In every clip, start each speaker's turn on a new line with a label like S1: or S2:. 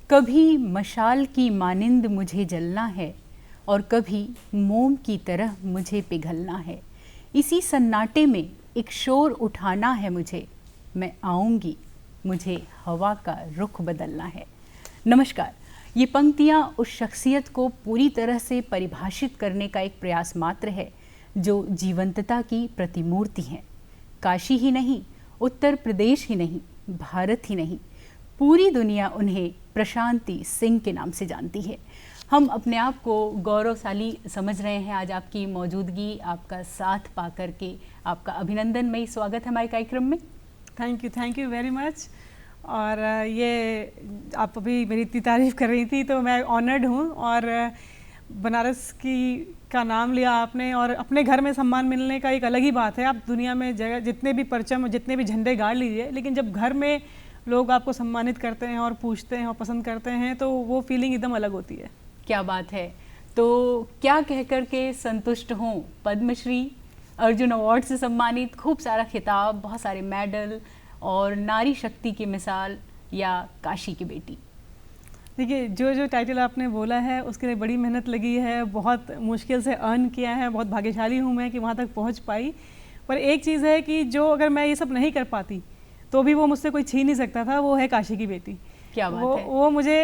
S1: कभी मशाल की मानिंद मुझे जलना है और कभी मोम की तरह मुझे पिघलना है। इसी सन्नाटे में एक शोर उठाना है मुझे, मैं आऊँगी, मुझे हवा का रुख बदलना है। नमस्कार। ये पंक्तियाँ उस शख्सियत को पूरी तरह से परिभाषित करने का एक प्रयास मात्र है जो जीवंतता की प्रतिमूर्ति हैं। काशी ही नहीं, उत्तर प्रदेश ही नहीं, भारत ही नहीं, पूरी दुनिया उन्हें प्रशांति सिंह के नाम से जानती है। हम अपने आप को गौरवशाली समझ रहे हैं आज आपकी मौजूदगी, आपका साथ पा कर के। आपका अभिनंदनमयी स्वागत है हमारे कार्यक्रम में।
S2: Thank you very much. और ये आप अभी मेरी इतनी तारीफ़ कर रही थी तो मैं ऑनर्ड हूँ। और बनारस का नाम लिया आपने और अपने घर में सम्मान मिलने का एक अलग ही बात है। आप दुनिया में जगह जितने भी परचम जितने भी झंडे गाड़ लीजिए, लेकिन जब घर में लोग आपको सम्मानित करते हैं और पूछते हैं और पसंद करते हैं तो वो फीलिंग एकदम अलग होती है।
S1: क्या बात है। तो क्या कह कर के संतुष्ट हों? पद्मश्री, अर्जुन अवार्ड से सम्मानित, खूब सारा खिताब, बहुत सारे मेडल और नारी शक्ति की मिसाल, या काशी की बेटी?
S2: देखिए, जो टाइटल आपने बोला है उसके लिए बड़ी मेहनत लगी है, बहुत मुश्किल से अर्न किया है, बहुत भाग्यशाली हूँ मैं कि वहाँ तक पहुँच पाई। पर एक चीज़ है कि जो अगर मैं ये सब नहीं कर पाती तो भी वो मुझसे कोई छीन नहीं सकता था, वो है काशी की बेटी।
S1: क्या बात है।
S2: वो मुझे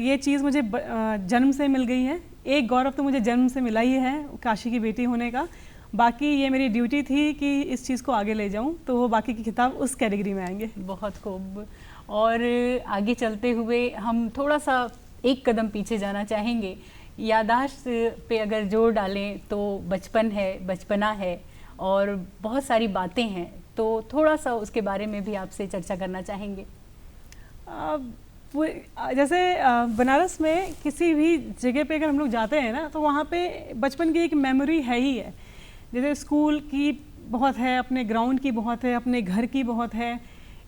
S2: ये चीज़ मुझे जन्म से मिल गई है। एक गौरव तो मुझे जन्म से मिला ही है काशी की बेटी होने का। बाकी ये मेरी ड्यूटी थी कि इस चीज़ को आगे ले जाऊं, तो वो बाकी के खिताब उस कैटेगरी में आएंगे।
S1: बहुत खूब। और आगे चलते हुए हम थोड़ा सा एक कदम पीछे जाना चाहेंगे। याददाश्त पे अगर जोर डालें तो बचपन है, बचपना है और बहुत सारी बातें हैं, तो थोड़ा सा उसके बारे में भी आपसे चर्चा करना चाहेंगे।
S2: जैसे बनारस में किसी भी जगह पे अगर हम लोग जाते हैं ना, तो वहाँ पे बचपन की एक मेमोरी है ही है। जैसे स्कूल की बहुत है, अपने ग्राउंड की बहुत है, अपने घर की बहुत है,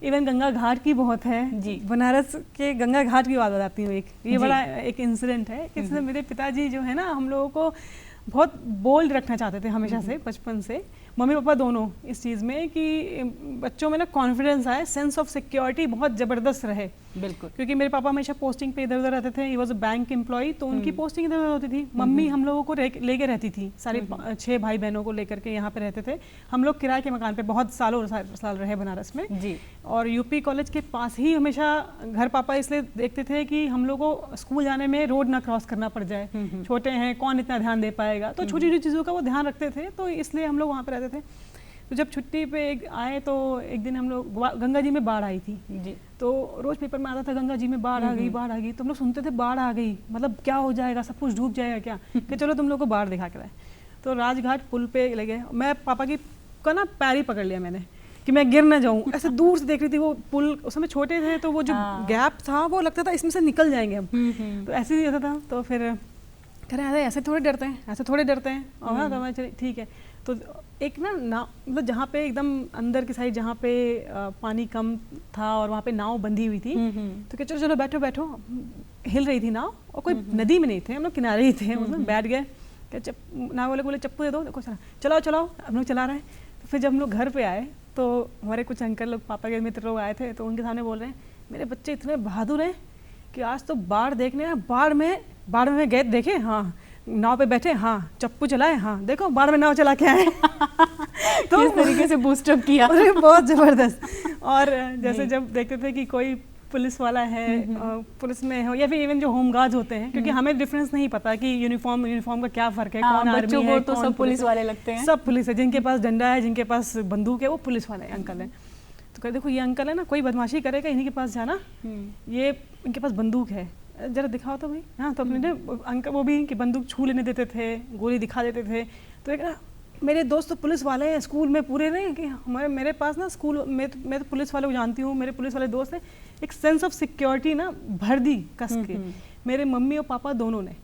S2: इवन गंगा घाट की बहुत है
S1: जी।
S2: बनारस के गंगा घाट की बात बताती हूँ। ये बड़ा एक इंसिडेंट है कि मेरे पिताजी जो है ना, हम लोगों को बहुत बोल्ड रखना चाहते थे हमेशा से, बचपन से, मम्मी पापा दोनों, इस चीज़ में कि बच्चों में ना कॉन्फिडेंस आए, सेंस ऑफ सिक्योरिटी बहुत ज़बरदस्त रहे।
S1: बिल्कुल।
S2: क्योंकि मेरे पापा हमेशा पोस्टिंग पे इधर उधर रहते थे। He was a bank employ, तो उनकी पोस्टिंग इधर उधर होती थी। मम्मी हम लोगों को लेके रहती थी, सारे 6 भाई बहनों को लेकर के यहाँ पे रहते थे। हम लोग किराए के मकान पे बहुत साल रहे बनारस में जी। और यूपी कॉलेज के पास ही हमेशा घर पापा इसलिए देखते थे कि हम लोग को स्कूल जाने में रोड ना क्रॉस करना पड़ जाए, छोटे हैं, कौन इतना ध्यान दे पाएगा, तो छोटी छोटी चीज़ों का वो ध्यान रखते थे, तो इसलिए हम लोग वहाँ पे रहते थे। तो जब छुट्टी पे आए तो एक दिन हम लोग गंगा जी में बाढ़ आई थी जी। तो रोज पेपर में आता था गंगा जी में बाढ़ आ गई, बाढ़ आ गई। तो हम लोग सुनते थे बाढ़ आ गई, मतलब क्या हो जाएगा, सब कुछ डूब जाएगा क्या, कि चलो तुम लोग को बाढ़ दिखा के लाए। तो राजघाट पुल पे लगे, मैं पापा की का ना पैर ही पकड़ लिया मैंने कि मैं गिर ना जाऊं। ऐसे दूर से देख रही थी वो पुल, उस समय छोटे थे तो वो जो गैप था वो लगता था इसमें से निकल जाएंगे हम, तो ऐसे ही होता था। तो फिर कह रहे ऐसे थोड़े डरते हैं, ऐसे थोड़े डरते हैं। और हाँ, तो चलिए ठीक है। तो एक ना मतलब जहाँ पे एकदम अंदर की साइड जहाँ पे पानी कम था और वहाँ पे नाव बंधी हुई थी, तो क्या चलो बैठो बैठो, हिल रही थी नाव, और कोई नदी में नहीं थे, हम लोग किनारे ही थे, उसमें बैठ गए। क्या नाव वाले बोले चप्पू दे दो, देखो चलाओ चलाओ, हम लोग चला रहे हैं। तो फिर जब हम लोग घर पे आए तो हमारे कुछ अंकल लोग, पापा के मित्र लोग आए थे, तो उनके सामने बोल रहे हैं मेरे बच्चे इतने बहादुर हैं कि आज तो बाढ़ देखने आए, बाढ़ में गए, देखे, हाँ नाव पे बैठे, हाँ चप्पू चलाए, हाँ देखो बाढ़ में नाव चला के आए।
S1: तो इस तरीके से बूस्टअप किया।
S2: बहुत ज़बरदस्त। और जैसे जब देखते थे कि कोई पुलिस वाला है, पुलिस में हो, या फिर इवन जो होम गार्ड्स होते हैं, क्योंकि हमें डिफरेंस नहीं पता कि यूनिफॉर्म का क्या फ़र्क है, कौन आर्मी है,
S1: तो सब पुलिस वाले लगते हैं,
S2: सब पुलिस है, जिनके पास डंडा है, जिनके पास बंदूक है, वो पुलिस वाले अंकल हैं। तो कहते देखो ये अंकल है ना, कोई बदमाशी करेगा इन्हीं के पास जाना, ये इनके पास बंदूक है, जरा दिखाओ तो भाई। हाँ, तो अपने अंकल वो भी कि बंदूक छू लेने देते थे, गोली दिखा देते थे। तो एक ना मेरे दोस्त तो पुलिस वाले हैं, स्कूल में पूरे नहीं कि मेरे पास ना स्कूल में तो मैं तो पुलिस वाले को जानती हूँ, मेरे पुलिस वाले दोस्त हैं। एक सेंस ऑफ सिक्योरिटी ना भर दी कस के मेरे मम्मी और पापा दोनों ने।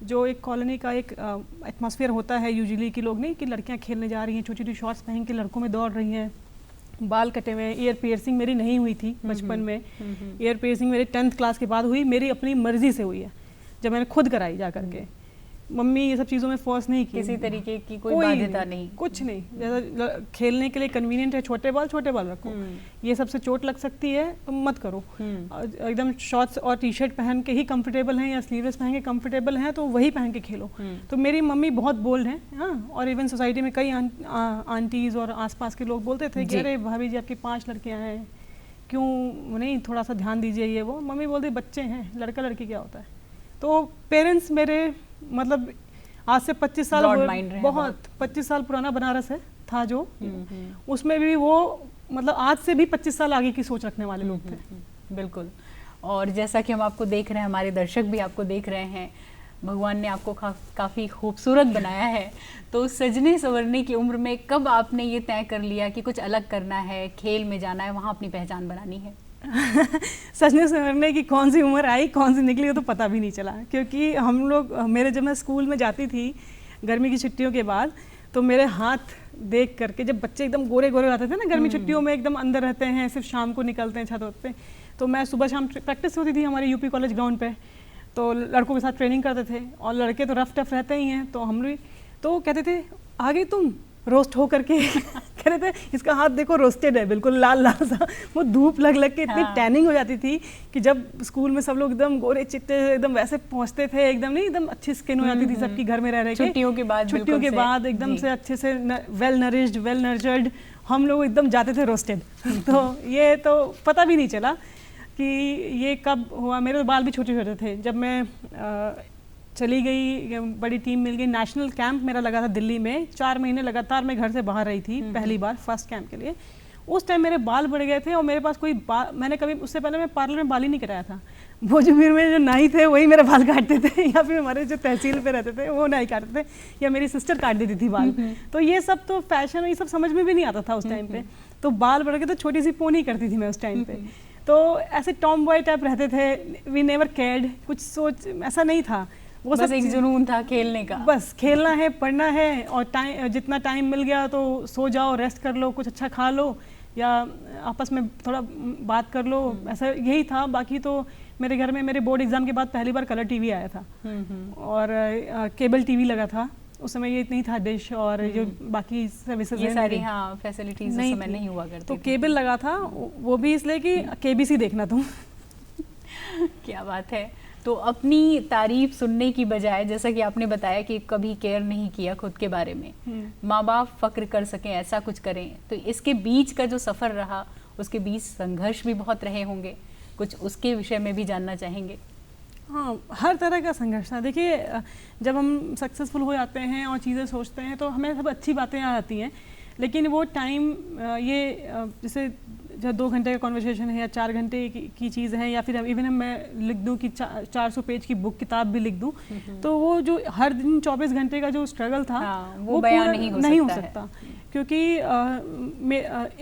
S2: जो एक कॉलोनी का एक एटमॉस्फेयर होता है यूजुअली कि लोग नहीं कि लड़कियाँ खेलने जा रही हैं, छोटी छोटी शॉर्ट्स पहन के लड़कों में दौड़ रही हैं, बाल कटे हुए, ईयर पियर्सिंग मेरी नहीं हुई थी बचपन में। ईयर पियर्सिंग मेरी 10th क्लास के बाद हुई, मेरी अपनी मर्जी से हुई है, जब मैंने खुद कराई जा करके। मम्मी ये सब चीज़ों में फोर्स नहीं की,
S1: किसी तरीके की कोई बाध्यता नहीं,
S2: कुछ नहीं। जैसा खेलने के लिए कन्वीनियंट है, छोटे बॉल रखो, ये सबसे चोट लग सकती है तो मत करो। एकदम शॉर्ट्स और टी शर्ट पहन के ही कंफर्टेबल हैं या स्लीवलेस पहन के कंफर्टेबल हैं तो वही पहन के खेलो। तो मेरी मम्मी बहुत बोल्ड हैं, हाँ, और इवन सोसाइटी में कई आंटीज़ और आसपास के लोग बोलते थे कि अरे भाभी जी आपकी 5 लड़कियाँ हैं, क्यों नहीं थोड़ा सा ध्यान दीजिए ये वो। मम्मी बोलती बच्चे हैं, लड़का लड़की क्या होता है। तो पेरेंट्स मेरे मतलब आज से 25 साल बहुत 25 साल पुराना बनारस है था जो, उसमें भी वो मतलब आज से भी 25 साल आगे की सोच रखने वाले लोग थे।
S1: बिल्कुल। और जैसा कि हम आपको देख रहे हैं, हमारे दर्शक भी आपको देख रहे हैं, भगवान ने आपको काफ़ी खूबसूरत बनाया है। तो सजने संवरने की उम्र में कब आपने ये तय कर लिया कि कुछ अलग करना है, खेल में जाना है, वहाँ अपनी पहचान बनानी है?
S2: सजने संवरने की कौन सी उम्र आई, कौन सी निकली, वो तो पता भी नहीं चला। क्योंकि हम लोग जब मैं स्कूल में जाती थी गर्मी की छुट्टियों के बाद, तो मेरे हाथ देख करके, जब बच्चे एकदम गोरे गोरे आते थे ना गर्मी छुट्टियों में, एकदम अंदर रहते हैं, सिर्फ शाम को निकलते हैं छत पे, तो मैं सुबह शाम प्रैक्टिस होती थी हमारे यूपी कॉलेज ग्राउंड पे, तो लड़कों के साथ ट्रेनिंग करते थे और लड़के तो रफ टफ रहते ही हैं। तो हम लोग तो कहते थे आगे तुम रोस्ट हो करके कह रहे थे इसका हाथ देखो रोस्टेड है, बिल्कुल लाल लाल सा। वो धूप लग लग के इतनी टैनिंग हो जाती थी कि जब स्कूल में सब लोग एकदम गोरे चिट्टे एकदम वैसे पहुंचते थे, एकदम नहीं एकदम अच्छी स्किन हो जाती थी सबकी घर में रह रहे के,
S1: छुट्टियों के बाद
S2: एकदम से अच्छे से वेल नरिश्ड वेल नर्चर्ड हम लोग एकदम जाते थे रोस्टेड। तो ये तो पता भी नहीं चला कि ये कब हुआ। मेरे तो बाल भी छोटे छोटे थे जब मैं चली गई, बड़ी टीम मिल गई। नेशनल कैंप मेरा लगा था दिल्ली में, 4 महीने लगातार मैं घर से बाहर रही थी पहली बार फर्स्ट कैंप के लिए। उस टाइम मेरे बाल बढ़ गए थे और मेरे पास कोई मैंने कभी उससे पहले मैं पार्लर में बाल ही नहीं कराया था। भोजपुर में जो नाई थे वही मेरे बाल काटते थे, या फिर हमारे जो तहसील पे रहते थे वो नाई काटते थे, या मेरी सिस्टर काट देती थी बाल। तो ये सब तो फैशन, ये सब समझ में भी नहीं आता था उस टाइम पे। तो बाल बढ़ गए तो छोटी सी पोनी करती थी मैं उस टाइम पे। तो ऐसे टॉम बॉय टाइप रहते थे, वी नेवर केयर्ड, कुछ सोच ऐसा नहीं था। वो
S1: बस एक जुनून था खेलने का,
S2: बस खेलना है, पढ़ना है, और जितना टाइम मिल गया तो सो जाओ, रेस्ट कर लो, कुछ अच्छा खा लो, या आपस में थोड़ा बात कर लो, ऐसा यही था। बाकी तो मेरे घर में मेरे बोर्ड एग्जाम के बाद पहली बार कलर टीवी आया था और केबल टीवी लगा था। उस समय ये नहीं था डिश और जो बाकी सर्विसेज
S1: ये सारी हाँ फैसिलिटीज उस समय नहीं हुआ करती।
S2: तो केबल लगा था, वो भी इसलिए कि केबीसी देखना तुम।
S1: क्या बात है। तो अपनी तारीफ सुनने की बजाय, जैसा कि आपने बताया कि कभी केयर नहीं किया खुद के बारे में, माँ बाप फक्र कर सकें ऐसा कुछ करें, तो इसके बीच का जो सफ़र रहा उसके बीच संघर्ष भी बहुत रहे होंगे, कुछ उसके विषय में भी जानना चाहेंगे।
S2: हाँ, हर तरह का संघर्ष था। देखिए, जब हम सक्सेसफुल हो जाते हैं और चीज़ें सोचते हैं तो हमें सब अच्छी बातें आ जाती हैं, लेकिन वो टाइम ये जैसे जब 2 घंटे का कॉन्वर्सेशन है या 4 घंटे की चीज़ है, या फिर इवन मैं लिख दूँ कि 400 पेज की बुक किताब भी लिख दूँ, तो वो जो हर दिन 24 घंटे का जो स्ट्रगल था
S1: वो बयान नहीं हो सकता।
S2: क्योंकि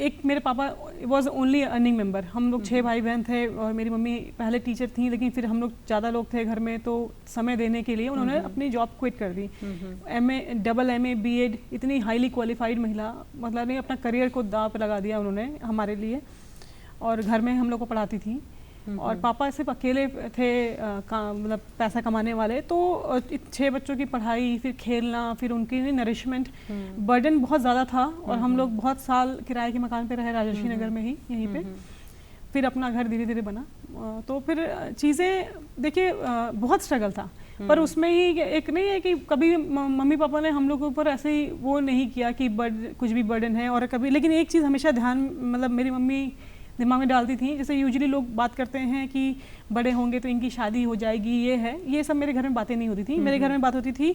S2: एक मेरे पापा वॉज ओनली अर्निंग मेंबर, हम लोग 6 भाई बहन थे और मेरी मम्मी पहले टीचर थी, लेकिन फिर हम लोग ज़्यादा लोग थे घर में, तो समय देने के लिए उन्होंने अपनी जॉब क्विट कर दी। MA, डबल MA, BEd, इतनी हाईली क्वालिफाइड महिला, मतलब नहीं अपना करियर को दांव पे लगा दिया उन्होंने हमारे लिए, और घर में हम लोग को पढ़ाती थी। और पापा सिर्फ अकेले थे मतलब पैसा कमाने वाले, तो 6 बच्चों की पढ़ाई, फिर खेलना, फिर उनकी नरिशमेंट, बर्डन बहुत ज़्यादा था। और हम लोग बहुत साल किराए के मकान पे रहे राजर्षि नगर में ही, यहीं पे। फिर अपना घर धीरे धीरे बना। तो फिर चीज़ें देखिए बहुत स्ट्रगल था, पर उसमें ही एक नहीं है कि कभी मम्मी पापा ने हम लोगों के ऊपर ऐसे ही वो नहीं किया कि कुछ भी बर्डन है। और कभी, लेकिन एक चीज़ हमेशा ध्यान मतलब मेरी मम्मी दिमाग में डालती थी, जैसे यूजुअली लोग बात करते हैं कि बड़े होंगे तो इनकी शादी हो जाएगी, ये है, ये सब मेरे घर में बातें नहीं होती थी। मेरे घर में बात होती थी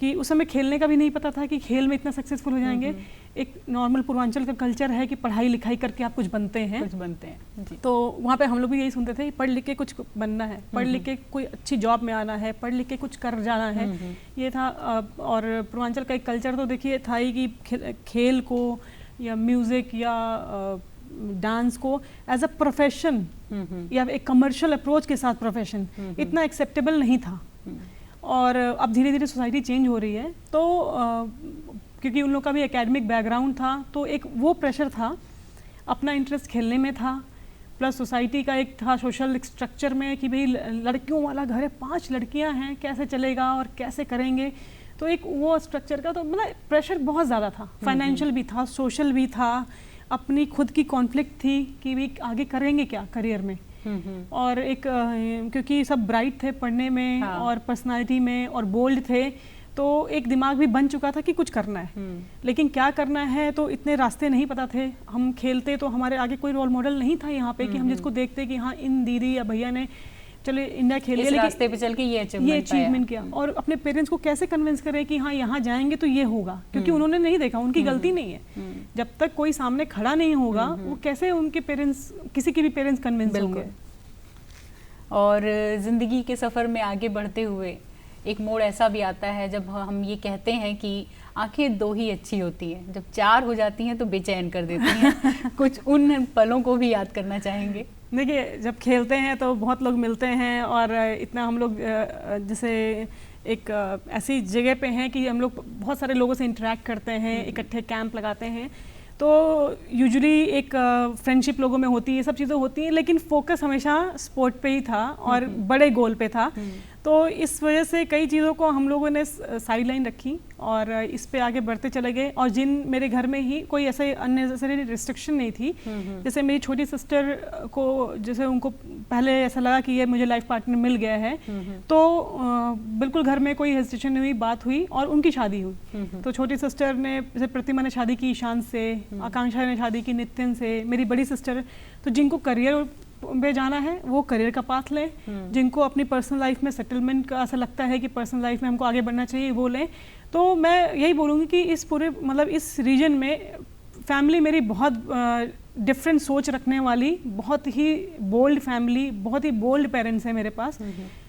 S2: कि उस समय खेलने का भी नहीं पता था कि खेल में इतना सक्सेसफुल हो जाएंगे। एक नॉर्मल पूर्वांचल का कल्चर है कि पढ़ाई लिखाई करके आप कुछ बनते हैं जी। तो वहाँ पे हम लोग भी यही सुनते थे, पढ़ लिख के कुछ बनना है, पढ़ लिख के कोई अच्छी जॉब में आना है, पढ़ लिख के कुछ कर जाना है, ये था। और पूर्वांचल का एक कल्चर तो देखिए था ही कि खेल को या म्यूज़िक या डांस को एज अ प्रोफेशन या एक कमर्शियल अप्रोच के साथ प्रोफेशन इतना एक्सेप्टेबल नहीं था। और अब धीरे धीरे सोसाइटी चेंज हो रही है, तो क्योंकि उन लोग का भी एकेडमिक बैकग्राउंड था, तो एक वो प्रेशर था, अपना इंटरेस्ट खेलने में था, प्लस सोसाइटी का एक था सोशल स्ट्रक्चर में कि भाई लड़कियों वाला घर है, 5 लड़कियां हैं, कैसे चलेगा और कैसे करेंगे, तो एक वो स्ट्रक्चर का तो मतलब प्रेशर बहुत ज़्यादा था, फाइनेंशियल भी था, सोशल भी था, अपनी खुद की कॉन्फ्लिक्ट थी कि भी आगे करेंगे क्या करियर में। और एक क्योंकि सब ब्राइट थे पढ़ने में, हाँ। और पर्सनालिटी में और बोल्ड थे, तो एक दिमाग भी बन चुका था कि कुछ करना है, लेकिन क्या करना है तो इतने रास्ते नहीं पता थे। हम खेलते तो हमारे आगे कोई रोल मॉडल नहीं था यहाँ पे कि हम जिसको देखते कि हाँ इन दीदी या भैया ने चले इंडिया खेल लिया,
S1: रास्ते पे चल के ये
S2: अचीवमेंट किया, और अपने पेरेंट्स को कैसे कन्विंस करें कि हाँ यहाँ जाएंगे तो ये होगा, क्योंकि उन्होंने नहीं देखा, उनकी गलती नहीं है। जब तक कोई सामने खड़ा नहीं होगा वो कैसे उनके पेरेंट्स, किसी के भी पेरेंट्स कन्विंस होंगे।
S1: और जिंदगी के सफर में आगे बढ़ते हुए एक मोड़ ऐसा भी आता है जब हम ये कहते हैं कि आंखें 2 ही अच्छी होती हैं, जब 4 हो जाती हैं तो बेचैन कर देती हैं। कुछ उन पलों को भी याद करना चाहेंगे?
S2: देखिए, जब खेलते हैं तो बहुत लोग मिलते हैं, और इतना हम लोग जैसे एक ऐसी जगह पे हैं कि हम लोग बहुत सारे लोगों से इंटरेक्ट करते हैं, इकट्ठे कैंप लगाते हैं, तो यूजुअली एक फ्रेंडशिप लोगों में होती है, ये सब चीज़ें होती हैं, लेकिन फोकस हमेशा स्पोर्ट पे ही था और बड़े गोल पे था। तो इस वजह से कई चीज़ों को हम लोगों ने साइड लाइन रखी और इस पे आगे बढ़ते चले गए। और जिन मेरे घर में ही कोई ऐसे अननेसेसरी रिस्ट्रिक्शन नहीं थी, जैसे मेरी छोटी सिस्टर को, जैसे उनको पहले ऐसा लगा कि ये मुझे लाइफ पार्टनर मिल गया है, तो बिल्कुल घर में कोई हेजिटेशन नहीं हुई, बात हुई और उनकी शादी हुई। तो छोटी सिस्टर ने, जैसे प्रतिमा ने शादी की ईशान से, आकांक्षा ने शादी की नितिन से, मेरी बड़ी सिस्टर, तो जिनको करियर पे जाना है वो करियर का पाथ लें, जिनको अपनी पर्सनल लाइफ में सेटलमेंट का ऐसा लगता है कि पर्सनल लाइफ में हमको आगे बढ़ना चाहिए वो लें। तो मैं यही बोलूँगी कि इस पूरे मतलब इस रीजन में फैमिली मेरी बहुत डिफरेंट सोच रखने वाली, बहुत ही बोल्ड फैमिली, बहुत ही बोल्ड पेरेंट्स हैं मेरे पास।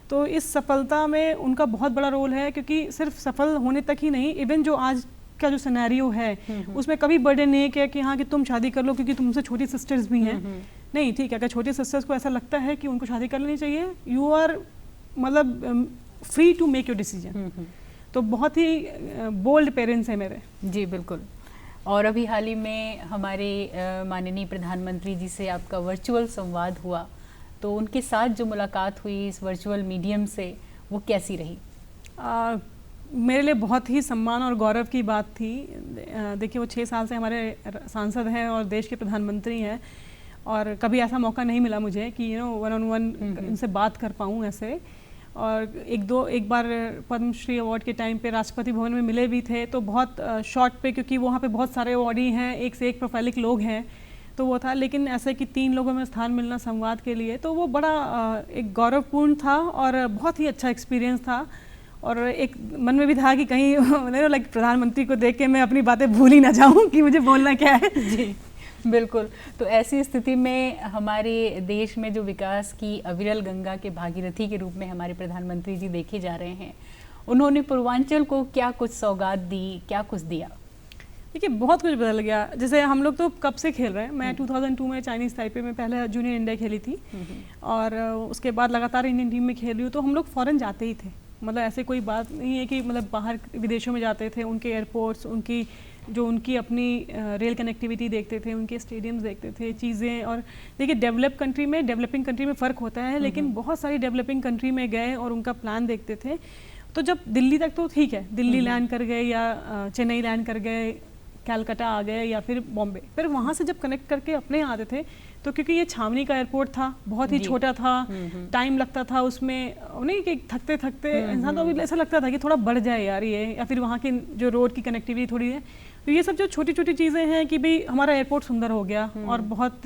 S2: तो इस सफलता में उनका बहुत बड़ा रोल है, क्योंकि सिर्फ सफल होने तक ही नहीं, इवन जो आज का जो सिनेरियो है उसमें कभी बर्डन नहीं है कि हाँ कि तुम शादी कर लो क्योंकि तुमसे छोटी सिस्टर्स भी हैं। नहीं, ठीक है, अगर छोटी सिस्टर्स को ऐसा लगता है कि उनको शादी कर लेनी चाहिए, यू आर मतलब free to make your decision. तो बहुत ही बोल्ड पेरेंट्स हैं मेरे।
S1: जी बिल्कुल। और अभी हाल ही में हमारे माननीय प्रधानमंत्री जी से आपका वर्चुअल संवाद हुआ, तो उनके साथ जो मुलाकात हुई इस वर्चुअल मीडियम से, वो कैसी रही?
S2: मेरे लिए बहुत ही सम्मान और गौरव की बात थी। देखिए, वो 6 साल से हमारे सांसद हैं और देश के प्रधानमंत्री हैं, और कभी ऐसा मौका नहीं मिला मुझे कि वन ऑन वन इनसे बात कर पाऊँ ऐसे। और एक बार पद्मश्री अवार्ड के टाइम पे राष्ट्रपति भवन में मिले भी थे, तो बहुत शॉर्ट पे, क्योंकि वहाँ पे बहुत सारे अवार्डी हैं, एक से एक प्रोफाइलिक लोग हैं, तो वो था। लेकिन ऐसे कि 3 लोगों में स्थान मिलना संवाद के लिए, तो वो बड़ा एक गौरवपूर्ण था और बहुत ही अच्छा एक्सपीरियंस था। और एक मन में भी था कि कहीं लाइक प्रधानमंत्री को देख के मैं अपनी बातें भूल ही ना जाऊं कि मुझे बोलना क्या है।
S1: जी बिल्कुल। तो ऐसी स्थिति में हमारे देश में जो विकास की अविरल गंगा के भागीरथी के रूप में हमारे प्रधानमंत्री जी देखे जा रहे हैं, उन्होंने पूर्वांचल को क्या कुछ सौगात दी, क्या कुछ दिया?
S2: देखिए, बहुत कुछ बदल गया। जैसे हम लोग तो कब से खेल रहे हैं, मैं 2002 में चाइनीज़ ताइपे में पहले जूनियर इंडिया खेली थी, और उसके बाद लगातार इंडियन टीम में खेल रही हूँ। तो हम लोग फ़ॉरेन जाते ही थे, मतलब ऐसे कोई बात नहीं है कि मतलब बाहर विदेशों में जाते थे, उनके एयरपोर्ट्स, उनकी अपनी रेल कनेक्टिविटी देखते थे, उनके स्टेडियम्स देखते थे, चीज़ें। और देखिए, डेवलपिंग कंट्री में फ़र्क होता है, लेकिन बहुत सारी डेवलपिंग कंट्री में गए और उनका प्लान देखते थे। तो जब दिल्ली तक तो ठीक है, दिल्ली लैंड कर गए या चेन्नई लैंड कर गए, कैलकाटा आ गए या फिर बॉम्बे, फिर वहाँ से जब कनेक्ट करके अपने आते थे, तो क्योंकि ये छावनी का एयरपोर्ट था, बहुत ही छोटा था, टाइम लगता था उसमें, नहीं कि थकते थकते इंसान तो अभी ऐसा लगता था कि थोड़ा बढ़ जाए यार ये, या फिर वहाँ की जो रोड की कनेक्टिविटी थोड़ी है। तो ये सब जो छोटी छोटी चीज़ें हैं कि भाई हमारा एयरपोर्ट सुंदर हो गया और बहुत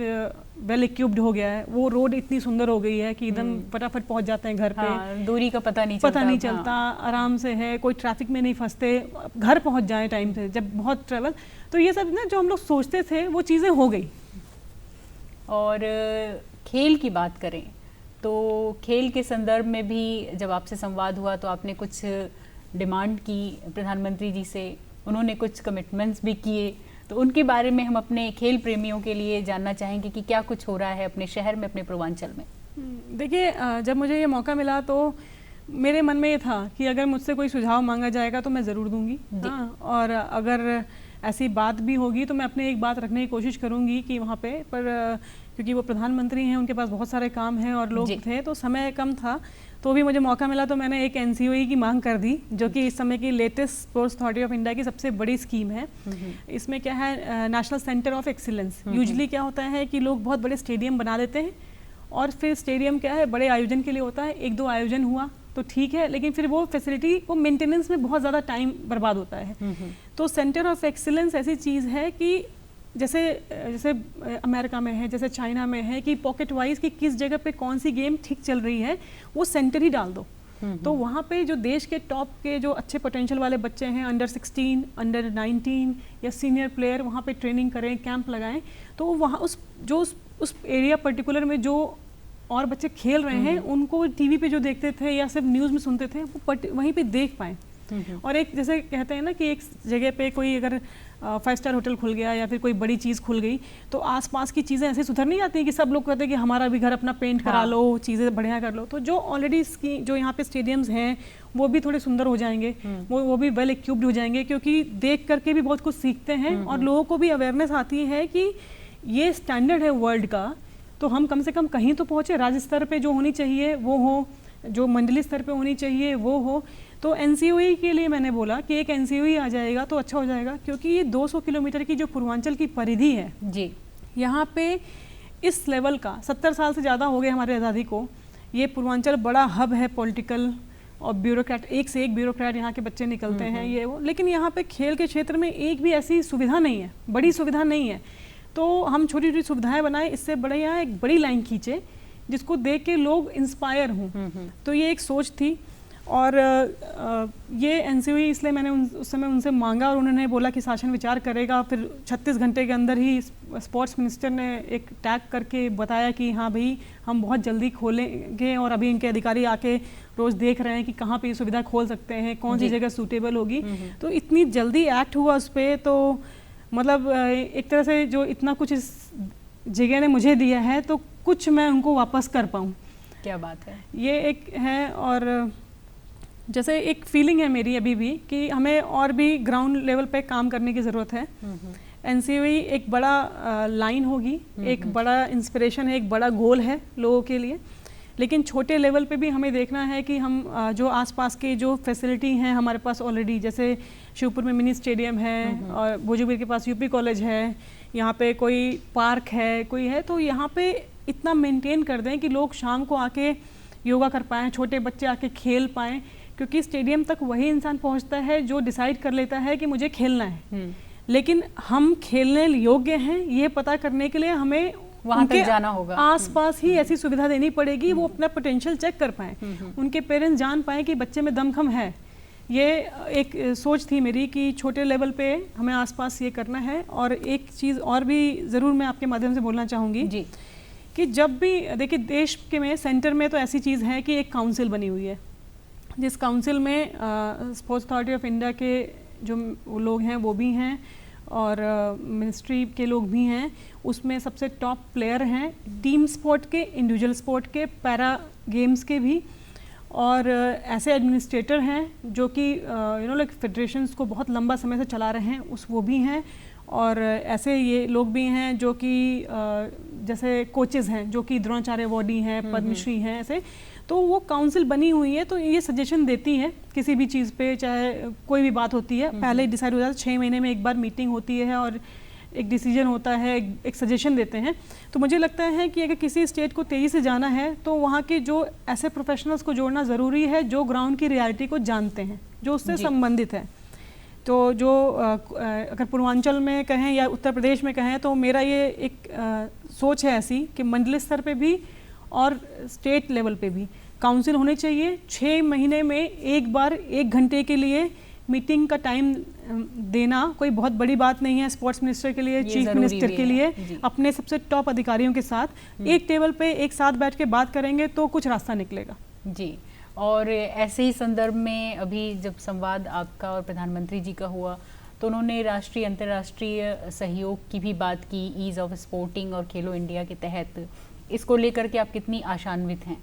S2: वेल इक्विप्ड हो गया है, वो रोड इतनी सुंदर हो गई है कि एकदम फटाफट पहुँच जाते हैं घर पे।
S1: हाँ, दूरी का पता नहीं
S2: चलता, आराम से है, कोई ट्रैफिक में नहीं फंसते, घर पहुँच जाए टाइम से, जब बहुत ट्रैवल। तो ये सब ना जो हम लोग सोचते थे वो चीज़ें हो गई।
S1: और खेल की बात करें तो खेल के संदर्भ में भी जब आपसे संवाद हुआ तो आपने कुछ डिमांड की प्रधानमंत्री जी से, उन्होंने कुछ कमिटमेंट्स भी किए, तो उनके बारे में हम अपने खेल प्रेमियों के लिए जानना चाहेंगे कि क्या कुछ हो रहा है अपने शहर में, अपने पूर्वांचल में।
S2: देखिए, जब मुझे ये मौका मिला तो मेरे मन में ये था कि अगर मुझसे कोई सुझाव मांगा जाएगा तो मैं ज़रूर दूंगी। हाँ, और अगर ऐसी बात भी होगी तो मैं अपने एक बात रखने की कोशिश करूंगी कि वहाँ पे पर क्योंकि वो प्रधानमंत्री हैं, उनके पास बहुत सारे काम हैं और लोग थे तो समय कम था, तो भी मुझे मौका मिला तो मैंने एक NCOE की मांग कर दी, जो कि इस समय की latest sports authority of India की सबसे बड़ी स्कीम है। इसमें क्या है, national centre of excellence. Usually क्या होता है कि लोग बहुत बड़े स्टेडियम बना देते हैं और फिर स्टेडियम क्या है, बड़े आयोजन के लिए होता है, 1-2 आयोजन हुआ तो ठीक है, लेकिन फिर वो फैसिलिटी को मेंटेनेंस में बहुत ज़्यादा टाइम बर्बाद होता है। तो सेंटर ऑफ एक्सीलेंस ऐसी चीज़ है कि जैसे अमेरिका में है, जैसे चाइना में है कि पॉकेट वाइज कि किस जगह पे कौन सी गेम ठीक चल रही है वो सेंटर ही डाल दो। तो वहाँ पे जो देश के टॉप के जो अच्छे पोटेंशियल वाले बच्चे हैं, अंडर 16, अंडर 19 या सीनियर प्लेयर, वहाँ पे ट्रेनिंग करें, कैंप लगाएं, तो वहाँ उस एरिया पर्टिकुलर में जो और बच्चे खेल रहे हैं उनको टीवी पे जो देखते थे या सिर्फ न्यूज़ में सुनते थे वो वहीं पे देख पाएँ। और एक जैसे कहते हैं ना कि एक जगह पे कोई अगर 5 स्टार होटल खुल गया या फिर कोई बड़ी चीज़ खुल गई तो आसपास की चीज़ें ऐसे सुधर नहीं जाती कि सब लोग कहते हैं कि हमारा भी घर अपना पेंट करा लो, चीज़ें बढ़िया कर लो। तो जो ऑलरेडी जो यहाँ पे स्टेडियम्स हैं वो भी थोड़े सुंदर हो जाएंगे, वो भी वेल इक्विप्ड हो जाएंगे, क्योंकि देख करके भी बहुत कुछ सीखते हैं और लोगों को भी अवेयरनेस आती है कि ये स्टैंडर्ड है वर्ल्ड का, तो हम कम से कम कहीं तो पहुँचे, राज्य स्तर पर जो होनी चाहिए वो हो, जो मंडलीय स्तर पे होनी चाहिए वो हो। तो NCOE के लिए मैंने बोला कि एक NCOE आ जाएगा तो अच्छा हो जाएगा, क्योंकि ये 200 किलोमीटर की जो पूर्वांचल की परिधि है जी, यहाँ पे इस लेवल का 70 साल से ज़्यादा हो गए हमारे आज़ादी को, ये पूर्वांचल बड़ा हब है पॉलिटिकल और ब्यूरोक्रेट, एक से एक ब्यूरोक्रेट यहाँ के बच्चे निकलते हैं ये वो, लेकिन यहाँ पे खेल के क्षेत्र में एक भी ऐसी सुविधा नहीं है, बड़ी सुविधा नहीं है। तो हम छोटी छोटी सुविधाएँ बनाए, इससे बड़े यहाँ एक बड़ी लाइन खींचे जिसको देख के लोग इंस्पायर हों। तो ये एक सोच थी और ये NCOE इसलिए मैंने उस समय उनसे मांगा और उन्होंने बोला कि शासन विचार करेगा। फिर 36 घंटे के अंदर ही स्पोर्ट्स मिनिस्टर ने एक टैग करके बताया कि हाँ भाई हम बहुत जल्दी खोलेंगे, और अभी इनके अधिकारी आके रोज़ देख रहे हैं कि कहाँ पे ये सुविधा खोल सकते हैं, कौन सी जगह सूटेबल होगी। तो इतनी जल्दी एक्ट हुआ उस पर, तो मतलब एक तरह से जो इतना कुछ इस जगह ने मुझे दिया है तो कुछ मैं उनको वापस कर पाऊँ।
S1: क्या बात है, ये
S2: एक है। और जैसे एक फीलिंग है मेरी अभी भी कि हमें और भी ग्राउंड लेवल पे काम करने की ज़रूरत है। NCOE एक बड़ा लाइन होगी, एक बड़ा इंस्पिरेशन है, एक बड़ा गोल है लोगों के लिए, लेकिन छोटे लेवल पे भी हमें देखना है कि हम जो आसपास के जो फैसिलिटी हैं हमारे पास ऑलरेडी, जैसे शिवपुर में मिनी स्टेडियम है और भोजपुर के पास UP कॉलेज है, यहाँ पे कोई पार्क है, कोई है, तो यहाँ पे इतना मेंटेन कर दें कि लोग शाम को आके योगा कर पाएँ, छोटे बच्चे आके खेल पाएँ, क्योंकि स्टेडियम तक वही इंसान पहुँचता है जो डिसाइड कर लेता है कि मुझे खेलना है। लेकिन हम खेलने योग्य हैं ये पता करने के लिए हमें
S1: वहाँ तक जाना होगा,
S2: आसपास ही ऐसी सुविधा देनी पड़ेगी, वो अपना पोटेंशियल चेक कर पाएँ, उनके पेरेंट्स जान पाएँ कि बच्चे में दमखम है। ये एक सोच थी मेरी कि छोटे लेवल पे हमें आसपास ये करना है। और एक चीज़ और भी ज़रूर मैं आपके माध्यम से बोलना चाहूँगी जी, कि जब भी देखिए देश के में सेंटर में तो ऐसी चीज़ है कि एक काउंसिल बनी हुई है, जिस काउंसिल में स्पोर्ट्स अथॉरिटी ऑफ इंडिया के जो लोग हैं वो भी हैं और मिनिस्ट्री के लोग भी हैं। उसमें सबसे टॉप प्लेयर हैं टीम स्पोर्ट के, इंडिविजुअल स्पोर्ट के, पैरा गेम्स के भी, और ऐसे एडमिनिस्ट्रेटर हैं जो कि लाइक फेडरेशंस को बहुत लंबा समय से चला रहे हैं, वो भी हैं। और ऐसे ये लोग भी हैं जो कि जैसे कोचेज़ हैं जो कि द्रोणाचार्य अवॉर्डी हैं, पद्मश्री हैं, ऐसे। तो वो काउंसिल बनी हुई है, तो ये सजेशन देती है किसी भी चीज़ पे, चाहे कोई भी बात होती है, पहले डिसाइड हो जाता है, 6 महीने में एक बार मीटिंग होती है और एक डिसीजन होता है, एक सजेशन देते हैं। तो मुझे लगता है कि अगर किसी स्टेट को तेज़ी से जाना है तो वहाँ के जो ऐसे प्रोफेशनल्स को जोड़ना ज़रूरी है जो ग्राउंड की रियलिटी को जानते हैं, जो उससे संबंधित है। तो जो अगर पूर्वांचल में कहें या उत्तर प्रदेश में कहें, तो मेरा ये एक सोच है ऐसी कि मंडलीय स्तर पे भी और स्टेट लेवल पे भी काउंसिल होने चाहिए। 6 महीने में एक बार 1 घंटे के लिए मीटिंग का टाइम देना कोई बहुत बड़ी बात नहीं है स्पोर्ट्स मिनिस्टर के लिए, चीफ मिनिस्टर के लिए, अपने सबसे टॉप अधिकारियों के साथ एक टेबल पे एक साथ बैठ के बात करेंगे तो कुछ रास्ता निकलेगा जी।
S1: और ऐसे ही संदर्भ में अभी जब संवाद आपका और प्रधानमंत्री जी का हुआ तो उन्होंने राष्ट्रीय अंतर्राष्ट्रीय सहयोग की भी बात की, ईज ऑफ स्पोर्टिंग और खेलो इंडिया के तहत। इसको लेकर के आप कितनी आशान्वित हैं?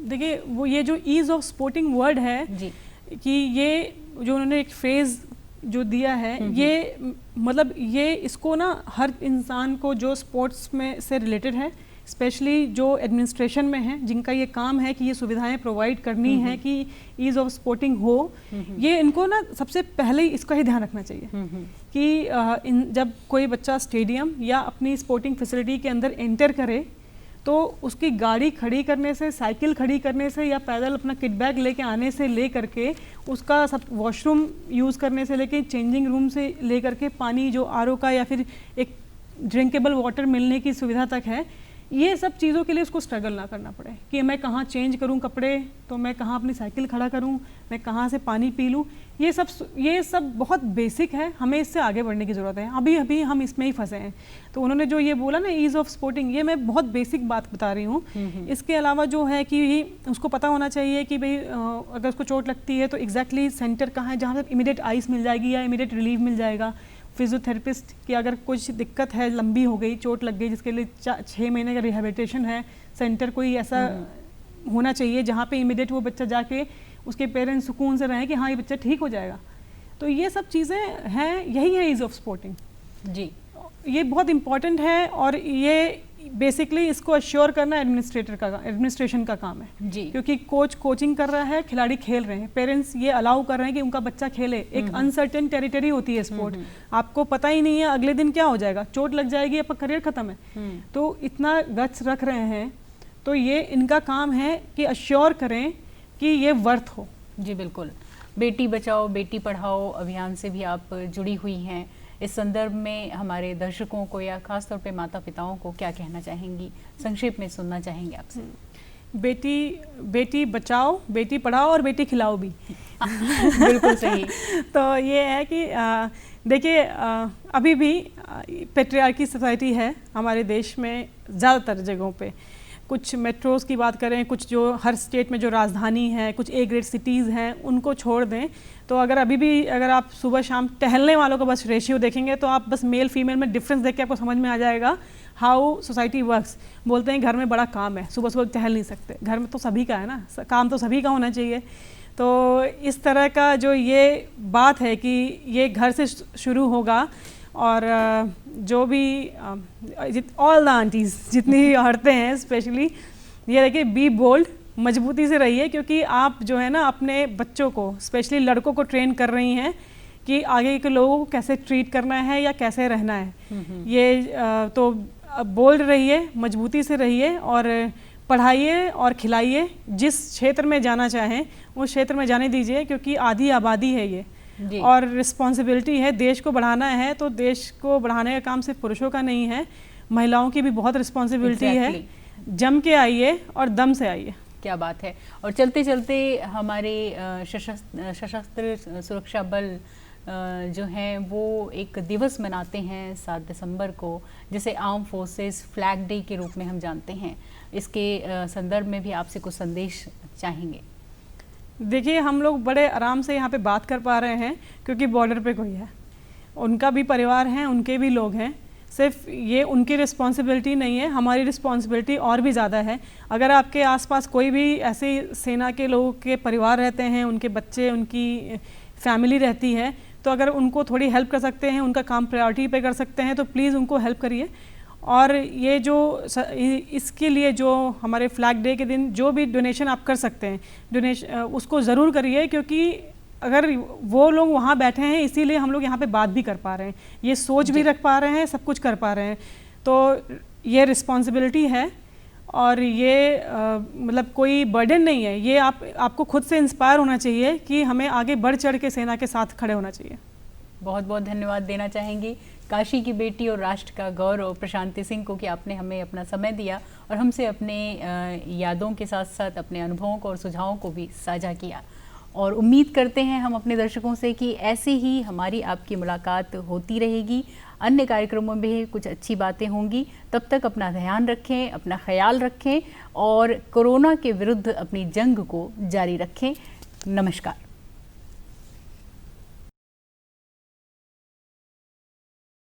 S2: देखिए, वो ये जो ईज ऑफ स्पोर्टिंग वर्ड है जी, कि ये जो उन्होंने एक फ्रेज जो दिया है ये मतलब ये इसको ना हर इंसान को जो स्पोर्ट्स में से रिलेटेड है, स्पेशली जो एडमिनिस्ट्रेशन में है, जिनका ये काम है कि ये सुविधाएं प्रोवाइड करनी है कि ईज़ ऑफ स्पोर्टिंग हो, ये इनको ना सबसे पहले ही इसका ही ध्यान रखना चाहिए कि जब कोई बच्चा स्टेडियम या अपनी स्पोर्टिंग फैसिलिटी के अंदर एंटर करे तो उसकी गाड़ी खड़ी करने से, साइकिल खड़ी करने से या पैदल अपना किट बैग लेके आने से ले करके, उसका सब वॉशरूम यूज़ करने से लेके, चेंजिंग रूम से ले करके, पानी जो आरओ का या फिर एक ड्रिंकेबल वाटर मिलने की सुविधा तक है, ये सब चीज़ों के लिए उसको स्ट्रगल ना करना पड़े कि मैं कहाँ चेंज करूँ कपड़े, तो मैं कहाँ अपनी साइकिल खड़ा करूँ, मैं कहाँ से पानी पी लूँ। ये सब बहुत बेसिक है, हमें इससे आगे बढ़ने की ज़रूरत है। अभी हम इसमें ही फंसे हैं। तो उन्होंने जो ये बोला ना ईज़ ऑफ स्पोर्टिंग, ये मैं बहुत बेसिक बात बता रही हूँ। इसके अलावा जो है कि उसको पता होना चाहिए कि भाई अगर उसको चोट लगती है तो एग्जैक्टली सेंटर कहाँ है जहाँ से इमीडिएट आइस मिल जाएगी या इमीडिएट रिलीफ मिल जाएगा। फिजियोथेरेपिस्ट की अगर कुछ दिक्कत है, लंबी हो गई, चोट लग गई, जिसके लिए 6 महीने का रिहेबिलिटेशन है, सेंटर कोई ऐसा होना चाहिए जहाँ पे इमीडिएट वो बच्चा जाके उसके पेरेंट्स सुकून से रहें कि हाँ ये बच्चा ठीक हो जाएगा। तो ये सब चीज़ें हैं, यही है ईज़ ऑफ स्पोर्टिंग जी। ये बहुत इम्पॉर्टेंट है और ये बेसिकली इसको अश्योर करना एडमिनिस्ट्रेशन का काम है जी। क्योंकि कोच कोचिंग कर रहा है, खिलाड़ी खेल रहे हैं, पेरेंट्स ये अलाउ कर रहे हैं कि उनका बच्चा खेले। एक अनसर्टेन टेरिटरी होती है स्पोर्ट, आपको पता ही नहीं है अगले दिन क्या हो जाएगा, चोट लग जाएगी, आपका करियर खत्म है। तो इतना गट्स रख रहे हैं, तो ये इनका काम है कि अश्योर करें कि ये वर्थ हो
S1: जी। बिल्कुल, बेटी बचाओ बेटी पढ़ाओ अभियान से भी आप जुड़ी हुई हैं। इस संदर्भ में हमारे दर्शकों को या खास तौर पे माता पिताओं को क्या कहना चाहेंगी, संक्षेप में सुनना चाहेंगे आपसे?
S2: बेटी बचाओ बेटी पढ़ाओ और बेटी खिलाओ भी
S1: बिल्कुल सही।
S2: तो ये है कि देखिए अभी भी पैट्रियार्की सोसाइटी है हमारे देश में ज़्यादातर जगहों पे। कुछ मेट्रोज़ की बात करें, कुछ जो हर स्टेट में जो राजधानी है, कुछ ए ग्रेड सिटीज़ हैं, उनको छोड़ दें तो अगर आप सुबह शाम टहलने वालों का बस रेशियो देखेंगे तो आप बस मेल फीमेल में डिफरेंस देख के आपको समझ में आ जाएगा हाउ सोसाइटी वर्क्स। बोलते हैं घर में बड़ा काम है, सुबह सुबह टहल नहीं सकते, घर में तो सभी का है ना, काम तो सभी का होना चाहिए। तो इस तरह का जो ये बात है कि ये घर से शुरू होगा और जो भी ऑल द आंटीज़ जितनी भी औरतें हैं स्पेशली, ये देखिए बी बोल्ड, मजबूती से रहिए, क्योंकि आप जो है ना अपने बच्चों को, स्पेशली लड़कों को ट्रेन कर रही हैं कि आगे के लोगों को कैसे ट्रीट करना है या कैसे रहना है। ये तो बोल्ड रहिए, मजबूती से रहिए और पढ़ाइए और खिलाइए। जिस क्षेत्र में जाना चाहें उस क्षेत्र में जाने दीजिए, क्योंकि आधी आबादी है ये और रिस्पॉन्सिबिलिटी है, देश को बढ़ाना है। तो देश को बढ़ाने का काम सिर्फ पुरुषों का नहीं है, महिलाओं की भी बहुत रिस्पॉन्सिबिलिटी है। जम के आइए और दम से आइए।
S1: क्या बात है। और चलते चलते हमारे सशस्त्र सुरक्षा बल जो हैं वो एक दिवस मनाते हैं 7 दिसंबर को, जिसे आर्म फोर्सेस फ्लैग डे के रूप में हम जानते हैं। इसके संदर्भ में भी आपसे कुछ संदेश चाहेंगे?
S2: देखिए, हम लोग बड़े आराम से यहाँ पे बात कर पा रहे हैं क्योंकि बॉर्डर पे कोई है, उनका भी परिवार है, उनके भी लोग हैं। सिर्फ ये उनकी रिस्पॉन्सिबिलिटी नहीं है, हमारी रिस्पॉन्सिबिलिटी और भी ज़्यादा है। अगर आपके आसपास कोई भी ऐसे सेना के लोगों के परिवार रहते हैं, उनके बच्चे, उनकी फैमिली रहती है, तो अगर उनको थोड़ी हेल्प कर सकते हैं, उनका काम प्रायोरिटी पे कर सकते हैं, तो प्लीज़ उनको हेल्प करिए। और ये जो इसके लिए जो हमारे फ्लैग डे के दिन जो भी डोनेशन आप कर सकते हैं, डोनेशन उसको ज़रूर करिए, क्योंकि अगर वो लोग वहाँ बैठे हैं इसीलिए हम लोग यहाँ पे बात भी कर पा रहे हैं, ये सोच भी रख पा रहे हैं, सब कुछ कर पा रहे हैं। तो ये रिस्पॉन्सिबिलिटी है और ये मतलब कोई बर्डन नहीं है, ये आपको खुद से इंस्पायर होना चाहिए कि हमें आगे बढ़ चढ़ के सेना के साथ खड़े होना चाहिए।
S1: बहुत बहुत धन्यवाद देना चाहेंगी काशी की बेटी और राष्ट्र का गौरव प्रशांति सिंह को कि आपने हमें अपना समय दिया और हमसे अपने यादों के साथ साथ अपने अनुभवों को और सुझावों को भी साझा किया। और उम्मीद करते हैं हम अपने दर्शकों से कि ऐसे ही हमारी आपकी मुलाकात होती रहेगी, अन्य कार्यक्रमों में भी कुछ अच्छी बातें होंगी। तब तक अपना ध्यान रखें, अपना ख्याल रखें और कोरोना के विरुद्ध अपनी जंग को जारी रखें। नमस्कार।